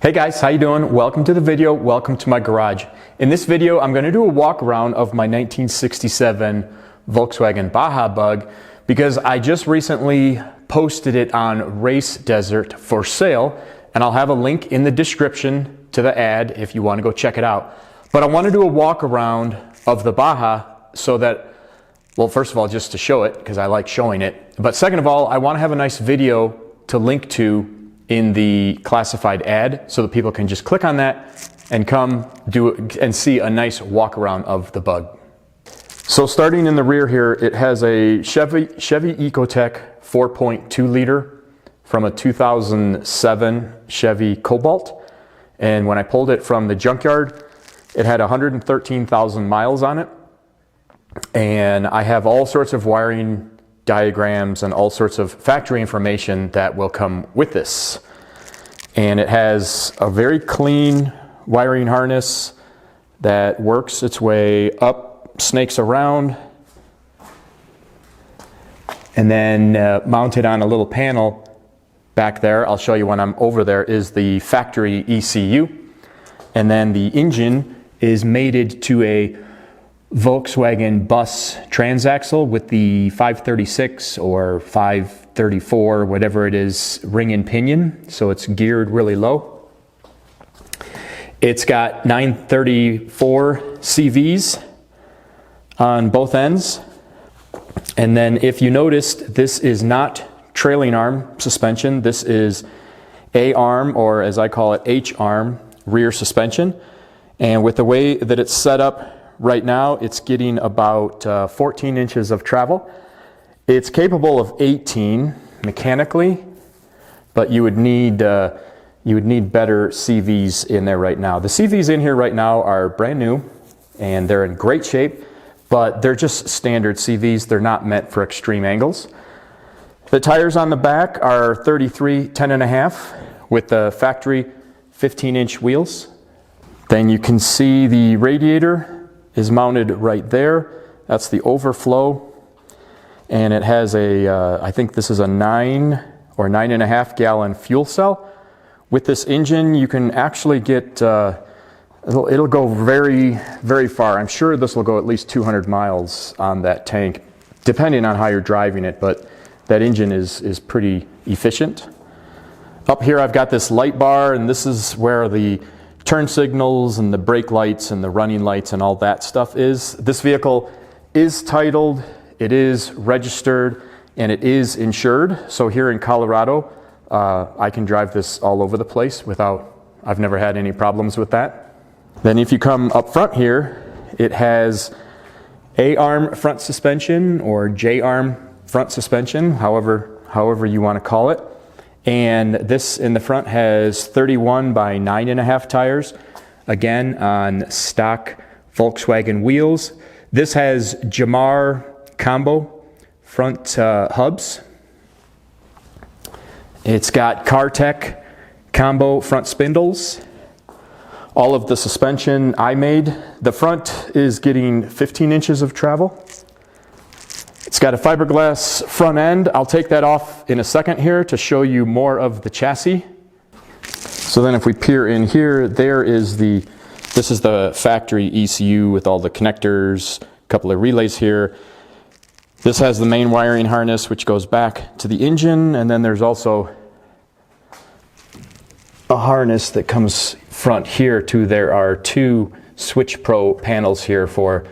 Hey guys, how you doing? Welcome to the video. Welcome to my garage. In this video, I'm going to do a walk around of my 1967 Volkswagen Baja Bug because I just recently posted it on Race Desert for sale, and I'll have a link in the description to the ad if you want to go check it out. But I want to do a walk around of the Baja so that, well, first of all, just to show it because I like showing it. But second of all, I want to have a nice video to link to in the classified ad so that people can just click on that and come do it and see a nice walk around of the Bug. So starting in the rear here, it has a Chevy Ecotec 4.2 liter from a 2007 Chevy Cobalt. And when I pulled it from the junkyard, it had 113,000 miles on it. And I have all sorts of wiring diagrams and all sorts of factory information that will come with this. And it has a very clean wiring harness that works its way up, snakes around, and then mounted on a little panel back there, I'll show you when I'm over there, is the factory ECU. And then the engine is mated to a Volkswagen bus transaxle with the 536 or 534, whatever it is, ring and pinion, so it's geared really low. It's got 934 CVs on both ends. And then if you noticed, this is not trailing arm suspension. This is A-arm, or as I call it, H-arm rear suspension. And with the way that it's set up right now, it's getting about 14 inches of travel. It's capable of 18 mechanically, but you would need better CVs in there right now. The CVs in here right now are brand new and they're in great shape, but they're just standard CVs. They're not meant for extreme angles. The tires on the back are 33 10.5 with the factory 15-inch wheels. Then you can see the radiator is mounted right there. That's the overflow. And it has a, I think this is a 9 or 9.5 gallon fuel cell. With this engine, you can actually get, it'll go very, very far. I'm sure this will go at least 200 miles on that tank, depending on how you're driving it, but that engine is pretty efficient. Up here, I've got this light bar, and this is where the turn signals and the brake lights and the running lights and all that stuff is. This vehicle is titled, it is registered, and it is insured. So here in Colorado, I can drive this all over the place I've never had any problems with that. Then if you come up front here, it has A-arm front suspension or J-arm front suspension, however you want to call it. And this in the front has 31 by 9.5 tires, again on stock Volkswagen wheels. This has Jamar combo front hubs. It's got CarTech combo front spindles. All of the suspension I made. The front is getting 15 inches of travel. It's got a fiberglass front end. I'll take that off in a second here to show you more of the chassis. So then if we peer in here, this is the factory ECU with all the connectors, a couple of relays here. This has the main wiring harness which goes back to the engine, and then there's also a harness that comes front here too. There are two Switch Pro panels here for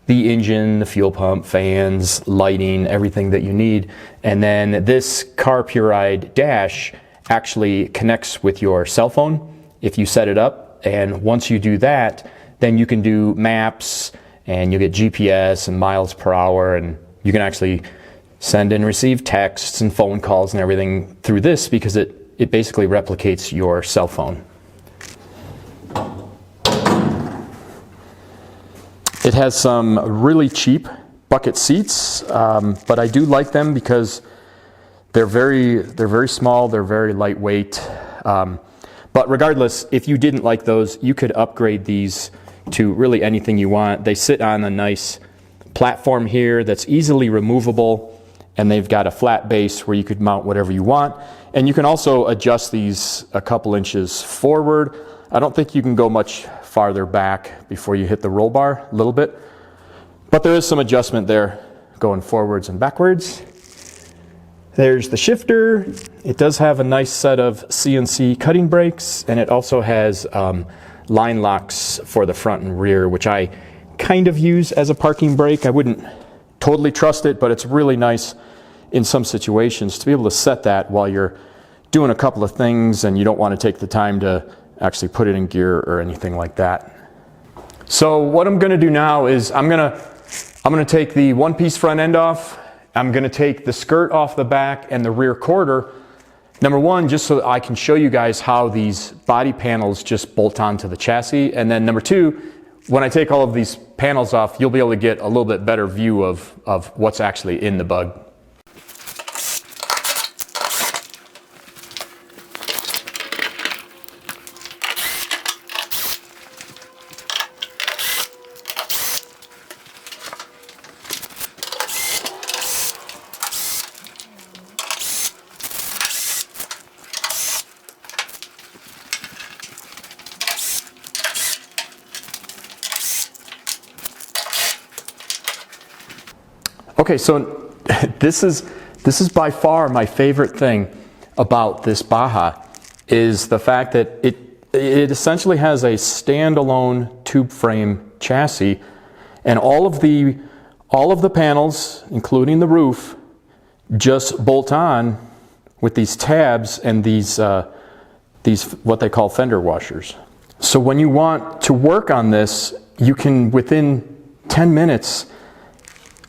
the engine, the fuel pump, fans, lighting, everything that you need. And then this CarPuride dash actually connects with your cell phone if you set it up. And once you do that, then you can do maps and you get GPS and miles per hour, and you can actually send and receive texts and phone calls and everything through this because it basically replicates your cell phone. It has some really cheap bucket seats, but I do like them because they're very small, they're very lightweight. But regardless, if you didn't like those, you could upgrade these to really anything you want. They sit on a nice platform here that's easily removable, and they've got a flat base where you could mount whatever you want. And you can also adjust these a couple inches forward. I don't think you can go much farther back before you hit the roll bar, a little bit. But there is some adjustment there going forwards and backwards. There's the shifter. It does have a nice set of CNC cutting brakes, and it also has line locks for the front and rear, which I kind of use as a parking brake. I wouldn't totally trust it, but it's really nice in some situations to be able to set that while you're doing a couple of things and you don't want to take the time to actually put it in gear or anything like that. So what I'm going to do now is I'm going to take the one-piece front end off. I'm going to take the skirt off the back and the rear quarter. Number one, just so I can show you guys how these body panels just bolt onto the chassis. And then number two, when I take all of these panels off, you'll be able to get a little bit better view of what's actually in the Bug. Okay, so this is by far my favorite thing about this Baja, is the fact that it essentially has a standalone tube frame chassis, and all of the panels, including the roof, just bolt on with these tabs and these what they call fender washers. So when you want to work on this, you can, within 10 minutes,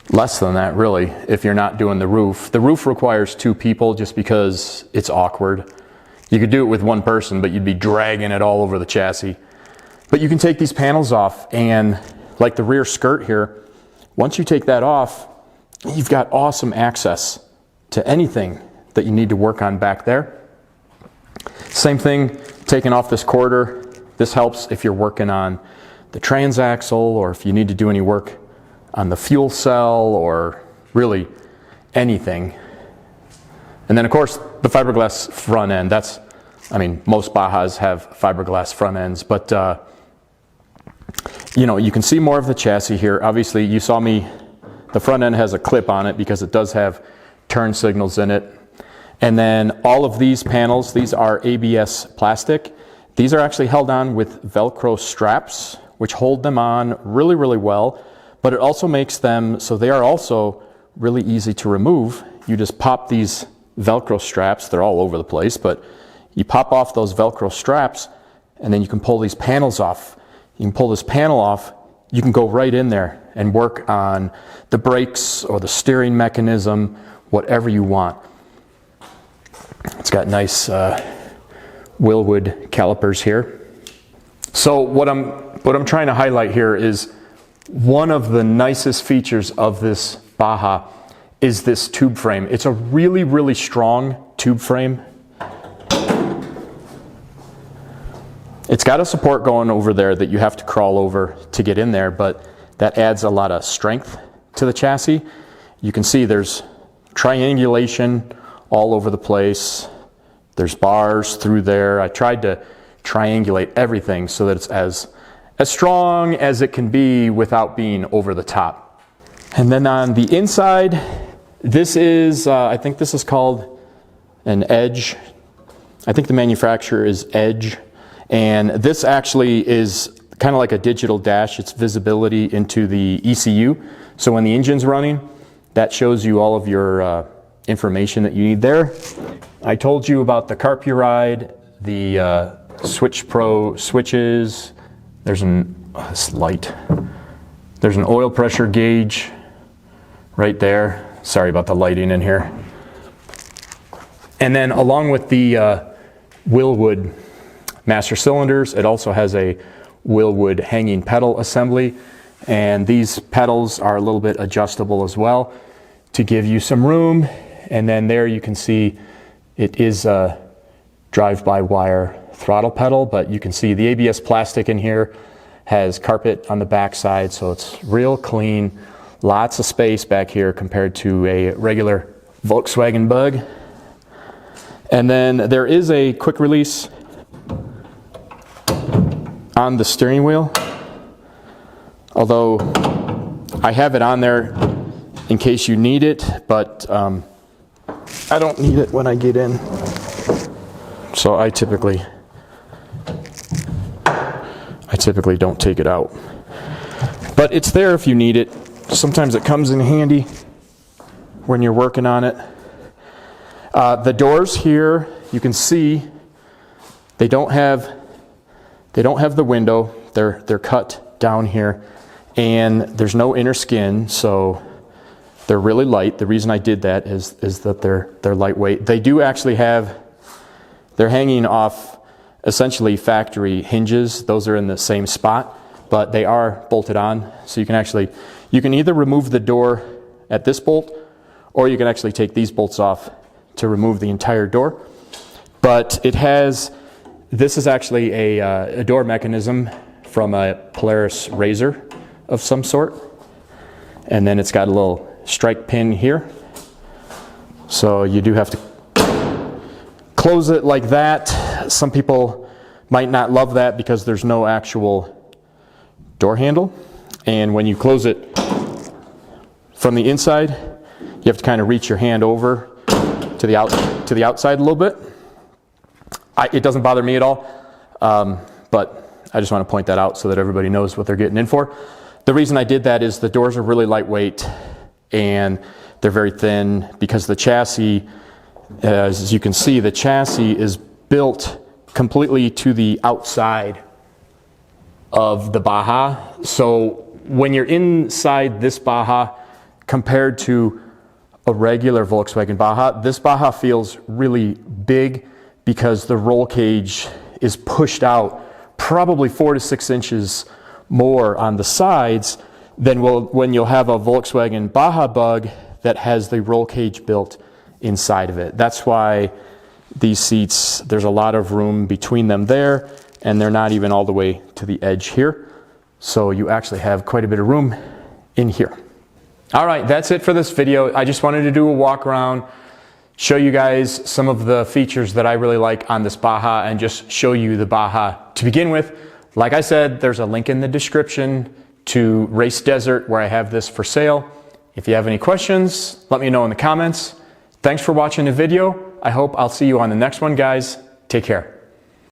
less than that really, if you're not doing the roof. The roof requires two people just because it's awkward. You could do it with one person, but you'd be dragging it all over the chassis. But you can take these panels off, and like the rear skirt here, once you take that off, you've got awesome access to anything that you need to work on back there. Same thing, taking off this quarter. This helps if you're working on the transaxle, or if you need to do any work on the fuel cell, or really anything. And then of course the fiberglass front end. Most Bajas have fiberglass front ends, but you can see more of the chassis here. Obviously you saw the front end has a clip on it because it does have turn signals in it. And then all of these panels, these are ABS plastic. These are actually held on with Velcro straps, which hold them on really, really well. But it also makes them so they are also really easy to remove. You just pop these Velcro straps, they're all over the place, but you pop off those Velcro straps and then you can pull these panels off. You can pull this panel off, you can go right in there and work on the brakes or the steering mechanism, whatever you want. It's got nice Wilwood calipers here. So what I'm trying to highlight here is one of the nicest features of this Baja is this tube frame. It's a really, really strong tube frame. It's got a support going over there that you have to crawl over to get in there, but that adds a lot of strength to the chassis. You can see there's triangulation all over the place. There's bars through there. I tried to triangulate everything so that it's as strong as it can be without being over the top. And then on the inside, this is, I think this is called an Edge. I think the manufacturer is Edge. And this actually is kind of like a digital dash. It's visibility into the ECU. So when the engine's running, that shows you all of your information that you need there. I told you about the Carpuride, the Switch Pro switches. There's this light. There's an oil pressure gauge right there. Sorry about the lighting in here. And then along with the Wilwood master cylinders, it also has a Wilwood hanging pedal assembly. And these pedals are a little bit adjustable as well to give you some room. And then there you can see it is a drive-by-wire throttle pedal, but you can see the ABS plastic in here has carpet on the back side, so it's real clean. Lots of space back here compared to a regular Volkswagen Bug. And then there is a quick release on the steering wheel, although I have it on there in case you need it, but I don't need it when I get in. So I typically don't take it out. But it's there if you need it. Sometimes it comes in handy when you're working on it. The doors here, you can see they don't have the window. They're cut down here, and there's no inner skin, so they're really light. The reason I did that is that they're lightweight. They do actually have, they're hanging off essentially factory hinges. Those are in the same spot, but they are bolted on. So you can either remove the door at this bolt, or you can actually take these bolts off to remove the entire door. But this is actually a door mechanism from a Polaris RZR of some sort. And then it's got a little strike pin here. So you do have to close it like that. Some people might not love that because there's no actual door handle. And when you close it from the inside, you have to kind of reach your hand over to the outside a little bit. It doesn't bother me at all, but I just want to point that out so that everybody knows what they're getting in for. The reason I did that is the doors are really lightweight and they're very thin because the chassis, as you can see, the chassis is built completely to the outside of the Baja. So when you're inside this Baja compared to a regular Volkswagen Baja, this Baja feels really big because the roll cage is pushed out probably 4 to 6 inches more on the sides than when you'll have a Volkswagen Baja Bug that has the roll cage built inside of it. That's why these seats, there's a lot of room between them there, and they're not even all the way to the edge here. So you actually have quite a bit of room in here. All right, that's it for this video. I just wanted to do a walk around, show you guys some of the features that I really like on this Baja, and just show you the Baja to begin with. Like I said, there's a link in the description to Race Desert where I have this for sale. If you have any questions, let me know in the comments. Thanks for watching the video. I hope I'll see you on the next one, guys. Take care.